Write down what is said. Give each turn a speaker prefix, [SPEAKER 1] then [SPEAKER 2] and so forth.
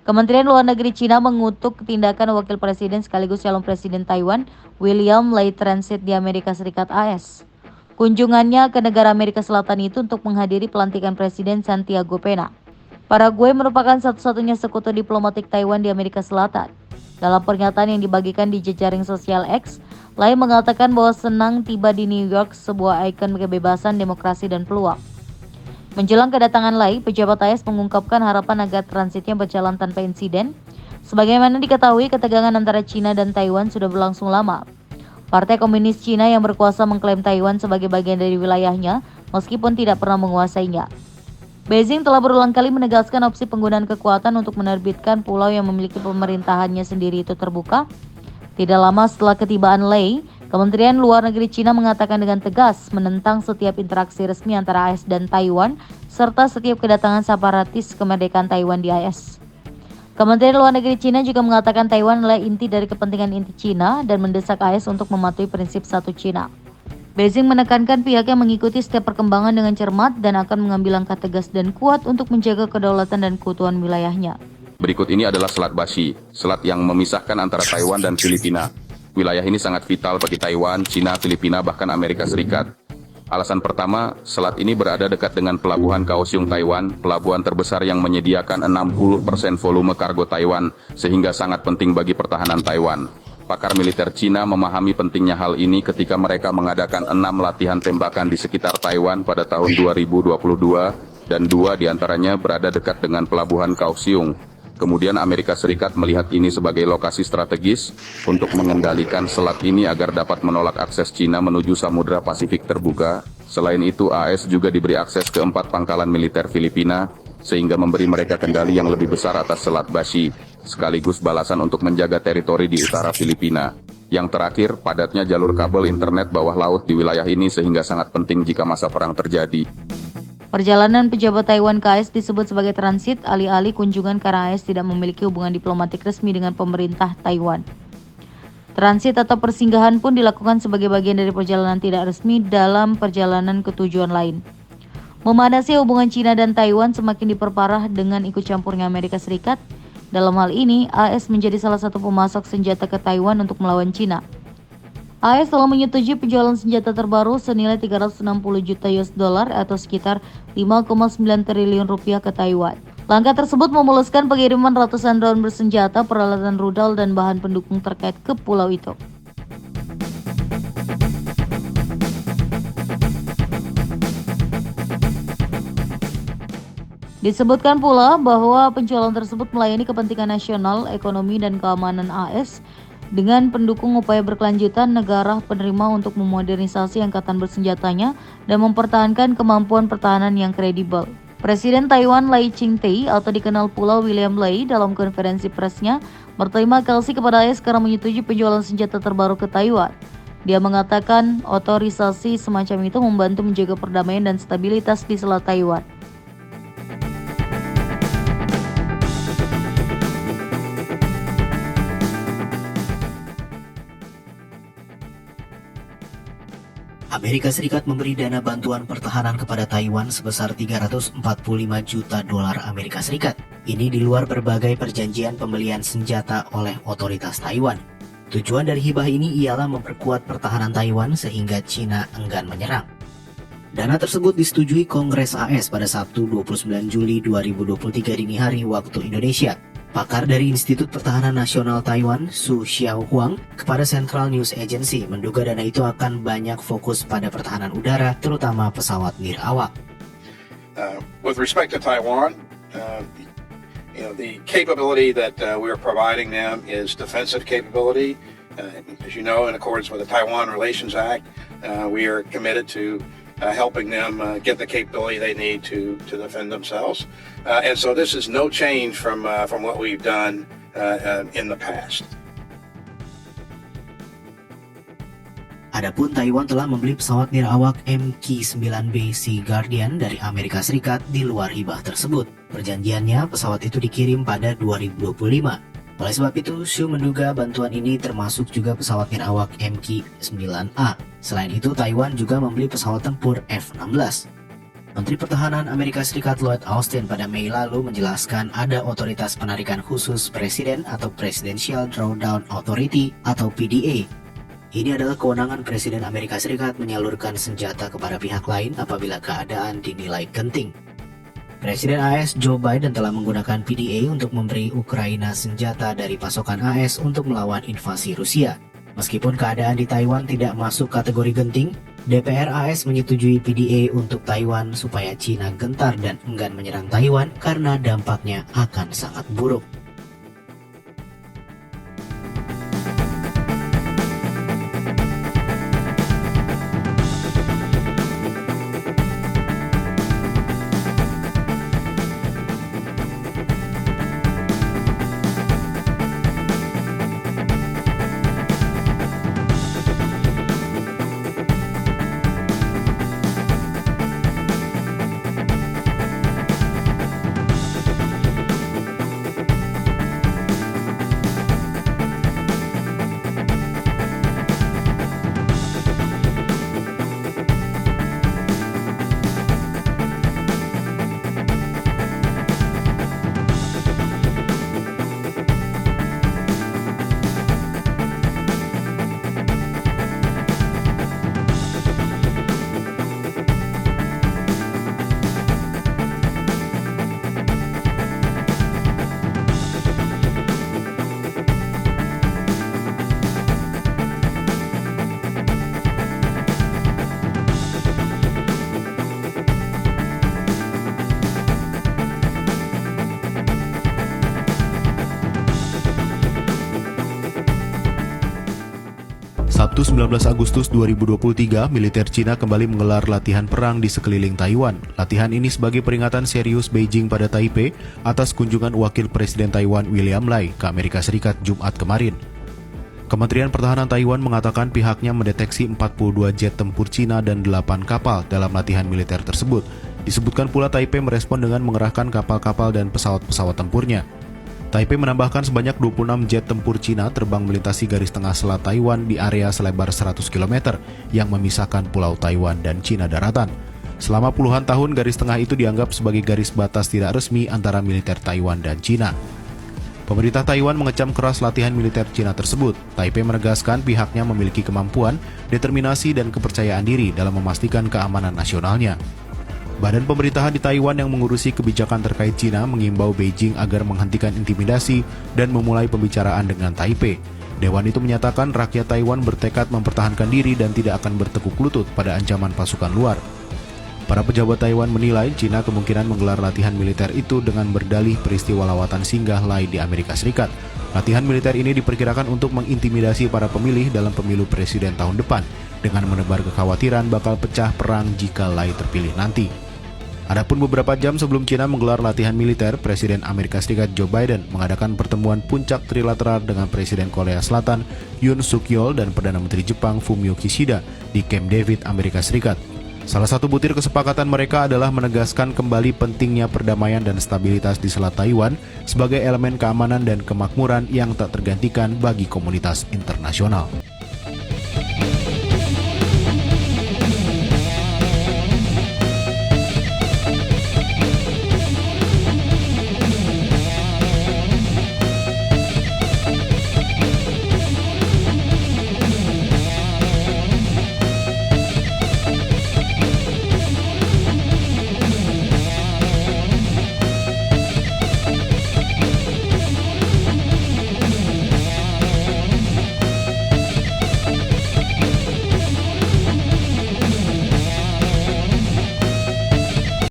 [SPEAKER 1] Kementerian Luar Negeri Cina mengutuk tindakan Wakil Presiden sekaligus calon Presiden Taiwan, William Lai transit di Amerika Serikat AS. Kunjungannya ke negara Amerika Selatan itu untuk menghadiri pelantikan Presiden Santiago Pena. Paraguay merupakan satu-satunya sekutu diplomatik Taiwan di Amerika Selatan. Dalam pernyataan yang dibagikan di jejaring sosial X, Lai mengatakan bahwa senang tiba di New York, sebuah ikon kebebasan, demokrasi, dan peluang. Menjelang kedatangan Lai, pejabat AS mengungkapkan harapan agar transitnya berjalan tanpa insiden. Sebagaimana diketahui, ketegangan antara Cina dan Taiwan sudah berlangsung lama. Partai Komunis Cina yang berkuasa mengklaim Taiwan sebagai bagian dari wilayahnya, meskipun tidak pernah menguasainya. Beijing telah berulang kali menegaskan opsi penggunaan kekuatan untuk menerbitkan pulau yang memiliki pemerintahannya sendiri itu terbuka. Tidak lama setelah ketibaan Lai, Kementerian Luar Negeri Cina mengatakan dengan tegas menentang setiap interaksi resmi antara AS dan Taiwan, serta setiap kedatangan separatis kemerdekaan Taiwan di AS. Kementerian Luar Negeri Cina juga mengatakan Taiwan adalah inti dari kepentingan inti Cina dan mendesak AS untuk mematuhi prinsip satu Cina. Beijing menekankan pihaknya mengikuti setiap perkembangan dengan cermat dan akan mengambil langkah tegas dan kuat untuk menjaga kedaulatan dan keutuhan wilayahnya.
[SPEAKER 2] Berikut ini adalah Selat Bashi, selat yang memisahkan antara Taiwan dan Filipina. Wilayah ini sangat vital bagi Taiwan, Cina, Filipina, bahkan Amerika Serikat. Alasan pertama, selat ini berada dekat dengan pelabuhan Kaohsiung, Taiwan, pelabuhan terbesar yang menyediakan 60% volume kargo Taiwan, sehingga sangat penting bagi pertahanan Taiwan. Pakar militer Cina memahami pentingnya hal ini ketika mereka mengadakan 6 latihan tembakan di sekitar Taiwan pada tahun 2022, dan 2 diantaranya berada dekat dengan pelabuhan Kaohsiung. Kemudian Amerika Serikat melihat ini sebagai lokasi strategis untuk mengendalikan selat ini agar dapat menolak akses Cina menuju Samudra Pasifik terbuka. Selain itu, AS juga diberi akses ke 4 pangkalan militer Filipina, sehingga memberi mereka kendali yang lebih besar atas Selat Bashi, sekaligus balasan untuk menjaga teritori di utara Filipina. Yang terakhir, padatnya jalur kabel internet bawah laut di wilayah ini sehingga sangat penting jika masa perang terjadi.
[SPEAKER 1] Perjalanan pejabat Taiwan ke AS disebut sebagai transit, alih-alih kunjungan karena AS tidak memiliki hubungan diplomatik resmi dengan pemerintah Taiwan. Transit atau persinggahan pun dilakukan sebagai bagian dari perjalanan tidak resmi dalam perjalanan ke tujuan lain. Memadasi hubungan Cina dan Taiwan semakin diperparah dengan ikut campurnya Amerika Serikat. Dalam hal ini, AS menjadi salah satu pemasok senjata ke Taiwan untuk melawan Cina. AS telah menyetujui penjualan senjata terbaru senilai 360 juta US dollar atau sekitar 5,9 triliun rupiah ke Taiwan. Langkah tersebut memuluskan pengiriman ratusan drone bersenjata, peralatan rudal, dan bahan pendukung terkait ke pulau itu. Disebutkan pula bahwa penjualan tersebut melayani kepentingan nasional, ekonomi, dan keamanan AS dengan pendukung upaya berkelanjutan negara penerima untuk memodernisasi angkatan bersenjatanya dan mempertahankan kemampuan pertahanan yang kredibel. Presiden Taiwan Lai Ching-te atau dikenal pula William Lai dalam konferensi persnya berterima kasih kepada AS karena menyetujui penjualan senjata terbaru ke Taiwan. Dia mengatakan otorisasi semacam itu membantu menjaga perdamaian dan stabilitas di Selat Taiwan.
[SPEAKER 3] Amerika Serikat memberi dana bantuan pertahanan kepada Taiwan sebesar 345 juta dolar Amerika Serikat. Ini di luar berbagai perjanjian pembelian senjata oleh otoritas Taiwan. Tujuan dari hibah ini ialah memperkuat pertahanan Taiwan sehingga Cina enggan menyerang. Dana tersebut disetujui Kongres AS pada Sabtu 29 Juli 2023 dini hari waktu Indonesia. Pakar dari Institut Pertahanan Nasional Taiwan, Su Xiaohuang, kepada Central News Agency menduga dana itu akan banyak fokus pada pertahanan udara, terutama pesawat nirawak.
[SPEAKER 4] With respect to Taiwan, the capability that we are providing them is defensive capability. As you know, in accordance with the Taiwan Relations Act, we are committed to helping them get the capability they need to defend themselves. And so this is no change from what we've done in the past.
[SPEAKER 3] Adapun Taiwan telah membeli pesawat nirawak MQ-9B Sea Guardian dari Amerika Serikat di luar hibah tersebut. Perjanjiannya, pesawat itu dikirim pada 2025. Oleh sebab itu, Xu menduga bantuan ini termasuk juga pesawat nirawak MQ-9A. Selain itu, Taiwan juga membeli pesawat tempur F-16. Menteri Pertahanan Amerika Serikat Lloyd Austin pada Mei lalu menjelaskan ada otoritas penarikan khusus Presiden atau Presidential Drawdown Authority atau PDA. Ini adalah kewenangan Presiden Amerika Serikat menyalurkan senjata kepada pihak lain apabila keadaan dinilai genting. Presiden AS Joe Biden telah menggunakan PDA untuk memberi Ukraina senjata dari pasokan AS untuk melawan invasi Rusia. Meskipun keadaan di Taiwan tidak masuk kategori genting, DPR AS menyetujui PDA untuk Taiwan supaya Cina gentar dan enggan menyerang Taiwan karena dampaknya akan sangat buruk.
[SPEAKER 5] Sabtu 19 Agustus 2023, militer Cina kembali menggelar latihan perang di sekeliling Taiwan. Latihan ini sebagai peringatan serius Beijing pada Taipei atas kunjungan Wakil Presiden Taiwan William Lai ke Amerika Serikat Jumat kemarin. Kementerian Pertahanan Taiwan mengatakan pihaknya mendeteksi 42 jet tempur Cina dan 8 kapal dalam latihan militer tersebut. Disebutkan pula Taipei merespon dengan mengerahkan kapal-kapal dan pesawat-pesawat tempurnya. Taipei menambahkan sebanyak 26 jet tempur Cina terbang melintasi garis tengah selat Taiwan di area selebar 100 km yang memisahkan Pulau Taiwan dan Cina daratan. Selama puluhan tahun, garis tengah itu dianggap sebagai garis batas tidak resmi antara militer Taiwan dan Cina. Pemerintah Taiwan mengecam keras latihan militer Cina tersebut. Taipei menegaskan pihaknya memiliki kemampuan, determinasi, dan kepercayaan diri dalam memastikan keamanan nasionalnya. Badan pemerintahan di Taiwan yang mengurusi kebijakan terkait Cina mengimbau Beijing agar menghentikan intimidasi dan memulai pembicaraan dengan Taipei. Dewan itu menyatakan rakyat Taiwan bertekad mempertahankan diri dan tidak akan bertekuk lutut pada ancaman pasukan luar. Para pejabat Taiwan menilai Cina kemungkinan menggelar latihan militer itu dengan berdalih peristiwa lawatan singgah Lai di Amerika Serikat. Latihan militer ini diperkirakan untuk mengintimidasi para pemilih dalam pemilu presiden tahun depan dengan menebar kekhawatiran bakal pecah perang jika Lai terpilih nanti. Adapun beberapa jam sebelum Cina menggelar latihan militer, Presiden Amerika Serikat Joe Biden mengadakan pertemuan puncak trilateral dengan Presiden Korea Selatan Yoon Suk Yeol dan Perdana Menteri Jepang Fumio Kishida di Camp David, Amerika Serikat. Salah satu butir kesepakatan mereka adalah menegaskan kembali pentingnya perdamaian dan stabilitas di Selat Taiwan sebagai elemen keamanan dan kemakmuran yang tak tergantikan bagi komunitas internasional.